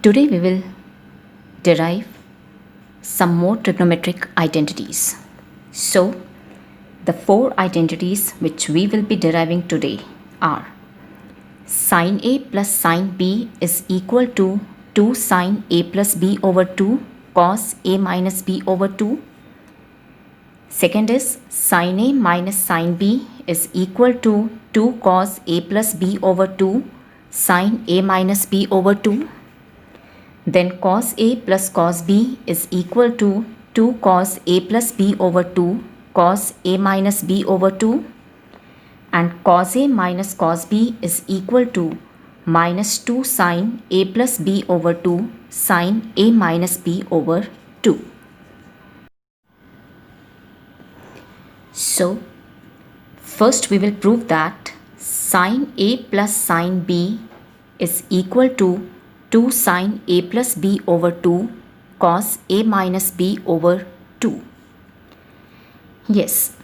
Today we will derive some more trigonometric identities. So, the four identities which we will be deriving today are sin A plus sin B is equal to 2 sin A plus B over 2 cos A minus B over 2. Second is sin A minus sin B is equal to 2 cos A plus B over 2 sin A minus B over 2. Then cos A plus cos B is equal to 2 cos A plus B over 2 cos A minus B over 2, and cos A minus cos B is equal to minus 2 sin A plus B over 2 sin A minus B over 2. So, first we will prove that sin A plus sin B is equal to 2 sin A plus B over 2 cos A minus B over 2. Yes,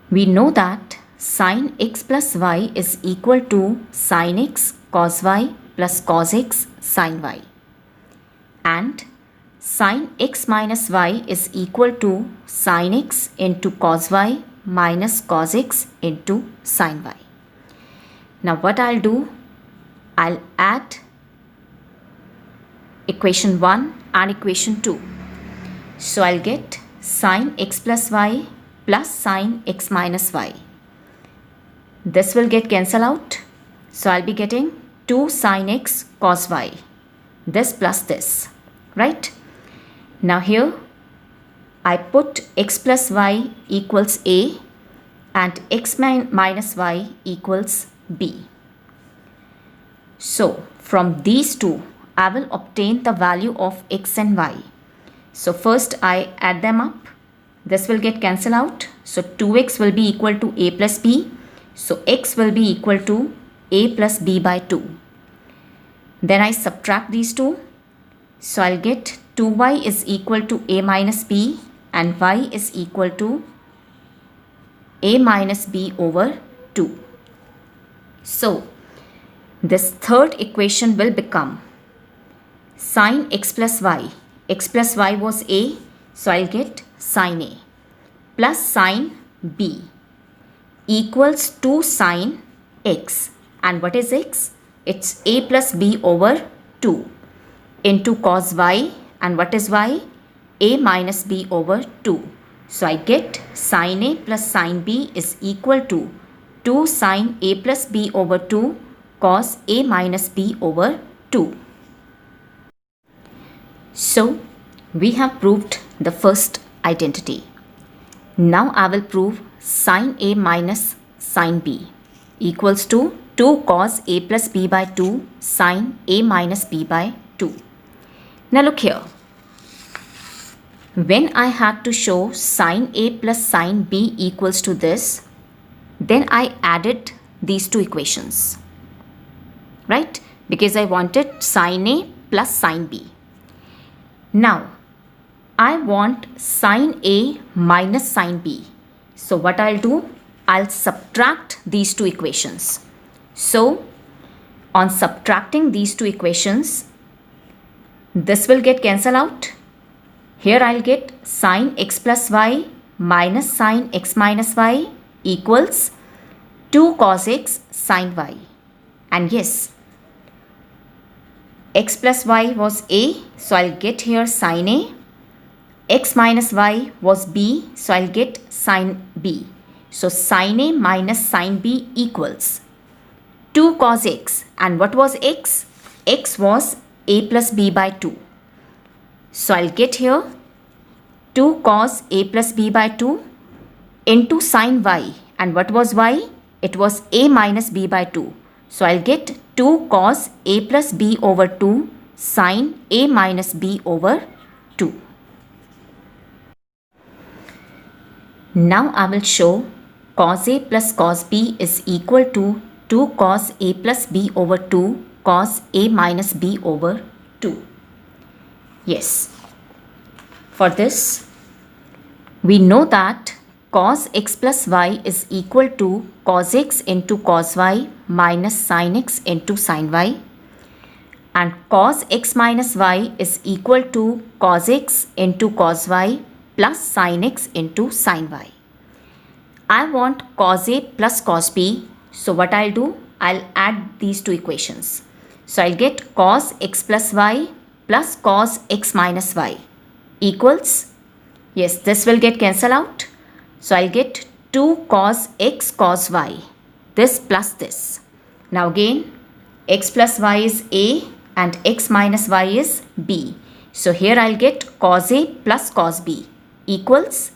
we know that sin x plus y is equal to sin x cos y plus cos x sin y, and sin x minus y is equal to sin x into cos y minus cos x into sin y. Now what I'll do, I'll add equation 1 and equation 2. So I'll get sin x plus y plus sin x minus y. This will get cancelled out. So I'll be getting 2 sin x cos y. This plus this, right? Now here I put x plus y equals a and x minus y equals b. So from these two I will obtain the value of x and y. So first I add them up. This will get cancelled out. So 2x will be equal to a plus b. So x will be equal to a plus b by 2. Then I subtract these two. So I'll get 2y is equal to a minus b and y is equal to a minus b over 2. So this third equation will become sin x plus y. X plus y was a, so I'll get sin a plus sin b equals 2 sin x. And what is x? It's a plus b over 2 into cos y. And what is y? A minus b over 2. So I get sin a plus sin b is equal to 2 sin a plus b over 2 cos a minus b over 2. So we have proved the first identity. Now I will prove sin a minus sin b equals to 2 cos a plus b by 2 sin a minus b by 2. Now look here. When I had to show sin a plus sin b equals to this, then I added these two equations, right? Because I wanted sin a plus sin b. Now I want sin a minus sin b. So what I'll do, I'll subtract these two equations. So on subtracting these two equations, this will get cancelled out. Here I'll get sin x plus y minus sin x minus y equals 2 cos x sin y. And yes, x plus y was a, so I'll get here sin a. X minus y was b, so I'll get sin b. So sin a minus sin b equals 2 cos x. And what was x? X was a plus b by 2. So I'll get here 2 cos a plus b by 2 into sin y. And what was y? It was a minus b by 2. So I'll get 2 cos a plus b over 2 sin a minus b over 2. Now I will show cos a plus cos b is equal to 2 cos a plus b over 2 cos a minus b over 2. Yes. For this, we know that cos x plus y is equal to cos x into cos y minus sin x into sin y. and cos x minus y is equal to cos x into cos y plus sin x into sin y. I want cos A plus cos B. So what I'll do, I'll add these two equations. So I'll get cos x plus y plus cos x minus y equals, yes, this will get cancelled out. So I'll get 2 cos x cos y, this plus this. Now again, x plus y is A and x minus y is B. So here I'll get cos A plus cos B equals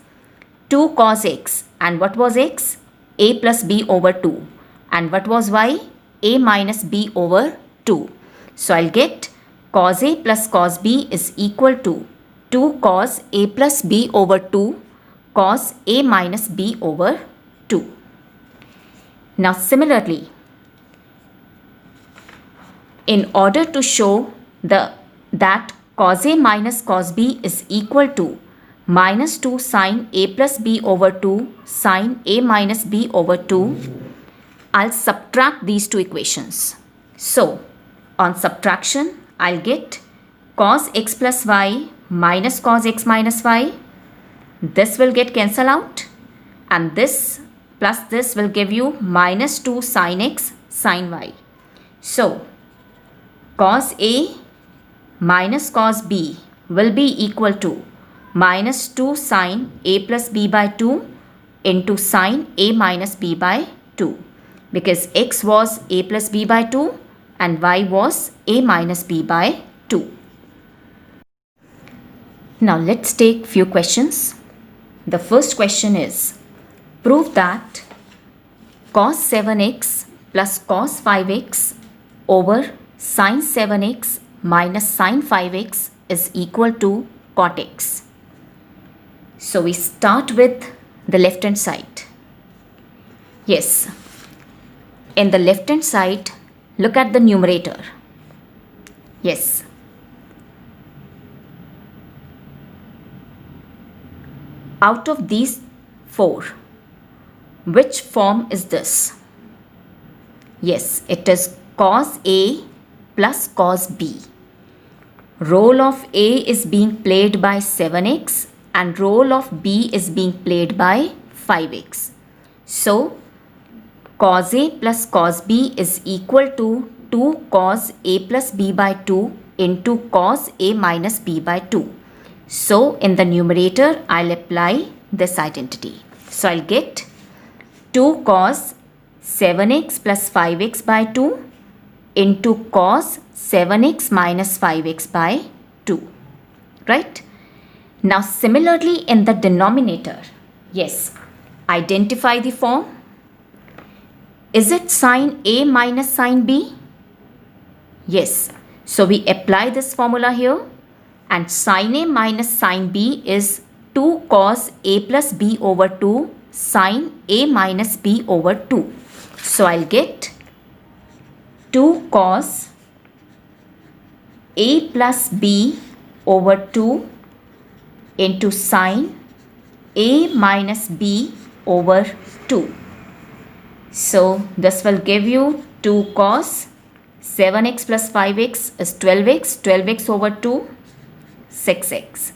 2 cos x, and what was x? A plus b over 2. And what was y? A minus b over 2. So I'll get cos A plus cos B is equal to 2 cos A plus b over 2 cos A minus b over 2. Now similarly, in order to show that cos A minus cos B is equal to minus 2 sin A plus b over 2 sin A minus b over 2, I'll subtract these two equations. So on subtraction, I'll get cos x plus y minus cos x minus y. This will get cancelled out, and this plus this will give you minus 2 sin x sin y. So cos A minus cos B will be equal to minus 2 sin A plus b by 2 into sin A minus b by 2, because x was A plus b by 2 and y was A minus b by 2. Now let's take few questions. The first question is, prove that cos 7x plus cos 5x over sin 7x minus sin 5x is equal to cot x. So we start with the left hand side. Yes, in the left hand side, look at the numerator. Yes, out of these 4, which form is this? Yes, it is cos A plus cos B. Role of A is being played by 7x and role of B is being played by 5x. So cos A plus cos B is equal to 2 cos A plus B by 2 into cos A minus B by 2. So in the numerator, I'll apply this identity. So I'll get 2 cos 7x plus 5x by 2 into cos 7x minus 5x by 2. Right? Now similarly in the denominator, yes, identify the form. Is it sin A minus sin B? Yes. So we apply this formula here, and sin A minus sin B is 2 cos A plus B over 2 sin A minus B over 2. So I'll get 2 cos A plus B over 2 into sin A minus B over 2. So this will give you 2 cos 7x plus 5x is 12x, 12x over 2, 6x.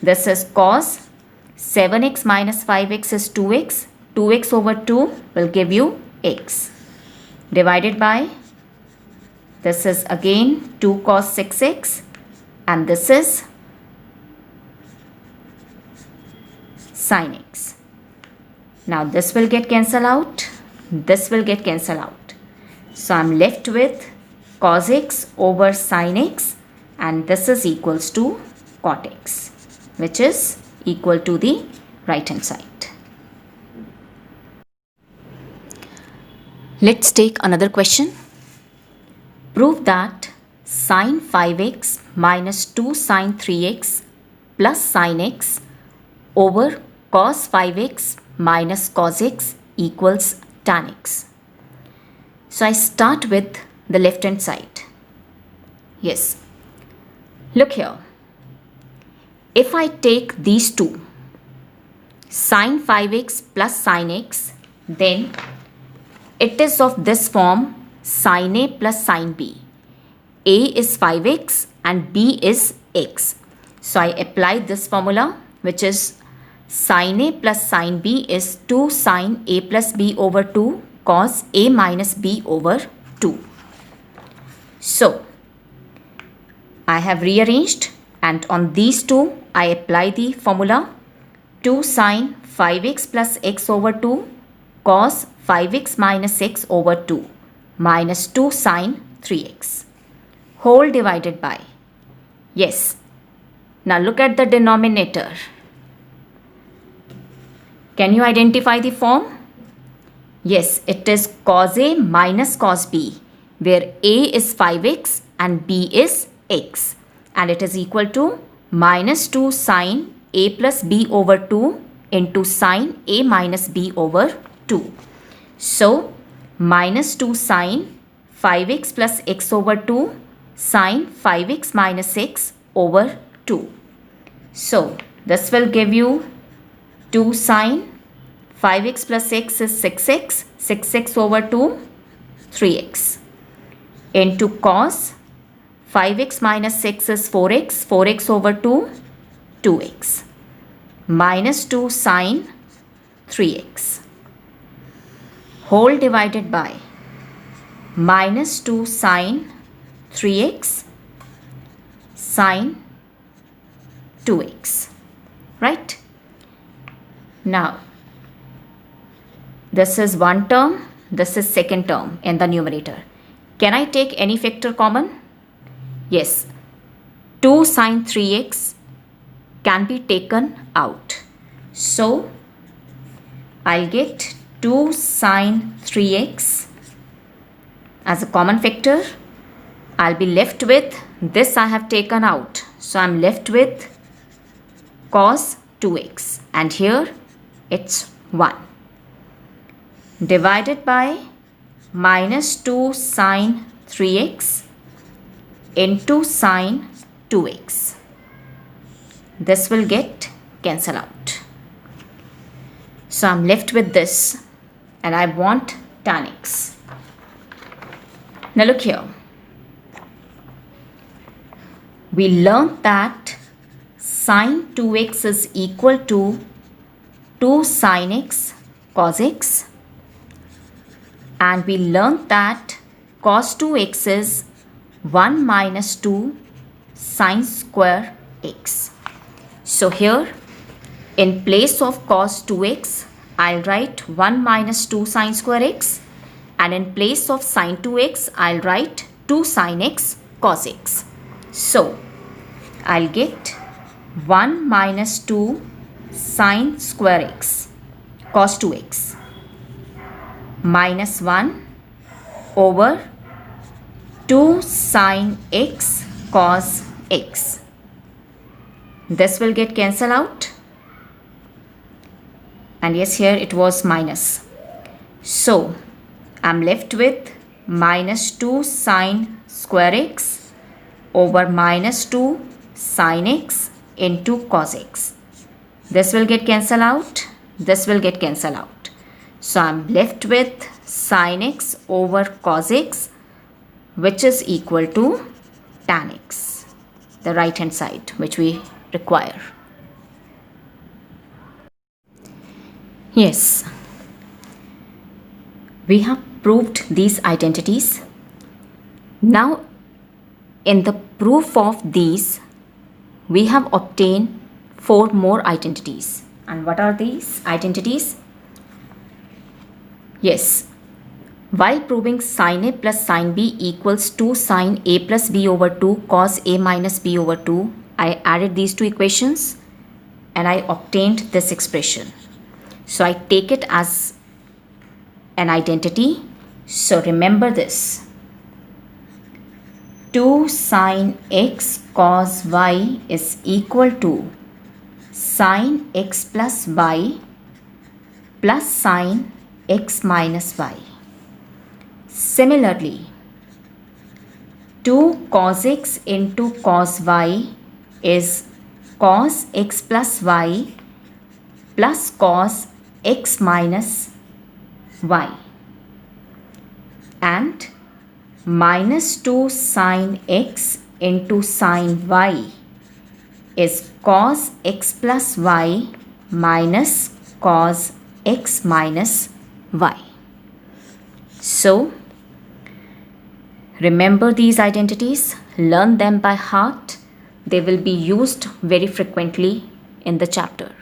This is cos 7x minus 5x is 2x, 2x over 2 will give you x. Divided by, this is again 2 cos 6x, and this is sin x. Now this will get cancelled out, this will get cancelled out. So I'm left with cos x over sin x, and this is equals to cot x, which is equal to the right hand side. Let's take another question. Prove that sin 5x minus 2 sin 3x plus sin x over cos 5x minus cos x equals tan x. So I start with the left hand side. Yes, look here. If I take these two, sin 5x plus sin x, then it is of this form sin A plus sin B. A is 5x and B is x. So I apply this formula, which is sin A plus sin B is 2 sin A plus B over 2 cos A minus B over 2. So I have rearranged, and on these two I apply the formula 2 sin 5x plus x over 2 cos 5x minus x over 2 minus 2 sin 3x whole divided by, yes, now look at the denominator. Can you identify the form? Yes, it is cos A minus cos B, where A is 5x and B is x, and it is equal to minus 2 sin A plus B over 2 into sin A minus B over 2. So, minus 2 sin 5x plus x over 2 sin 5x minus x over 2. So, this will give you 2 sin 5x plus x is 6x, 6x over 2, 3x, into cos 5x minus 6 is 4x, 4x over 2, 2x, minus 2 sin 3x, whole divided by minus 2 sin 3x sin 2x, right? Now, this is one term, this is second term in the numerator. Can I take any factor common? Yes, 2 sin 3x can be taken out. So, I'll get 2 sin 3x as a common factor. I'll be left with this I have taken out. So, I'm left with cos 2x, and here it's 1 divided by minus 2 sin 3x into sin 2x. This will get cancelled out. So I'm left with this, and I want tan x. Now look here. We learned that sin 2x is equal to 2 sin x cos x, and we learned that cos 2x is 1 minus 2 sin square x. So here, in place of cos 2x, I'll write 1 minus 2 sin square x, and in place of sin 2x, I'll write 2 sin x cos x. So I'll get 1 minus 2 sin square x cos 2x minus 1 over 2 sin x cos x. This will get cancelled out, and yes, here it was minus. So I'm left with minus 2 sin square x over minus 2 sin x into cos x. This will get cancelled out, this will get cancelled out. So I'm left with sin x over cos x, which is equal to tan x, the right hand side which we require. Yes, we have proved these identities. Now, in the proof of these, we have obtained 4 more identities. And what are these identities? Yes, while proving sin A plus sin B equals 2 sin A plus B over 2 cos A minus B over 2, I added these two equations and I obtained this expression. So I take it as an identity. So remember this. 2 sin x cos y is equal to sin x plus y plus sin x minus y. Similarly, 2 cos x into cos y is cos x plus y plus cos x minus y, and minus 2 sine x into sine y is cos x plus y minus cos x minus y. So, remember these identities, learn them by heart. They will be used very frequently in the chapter.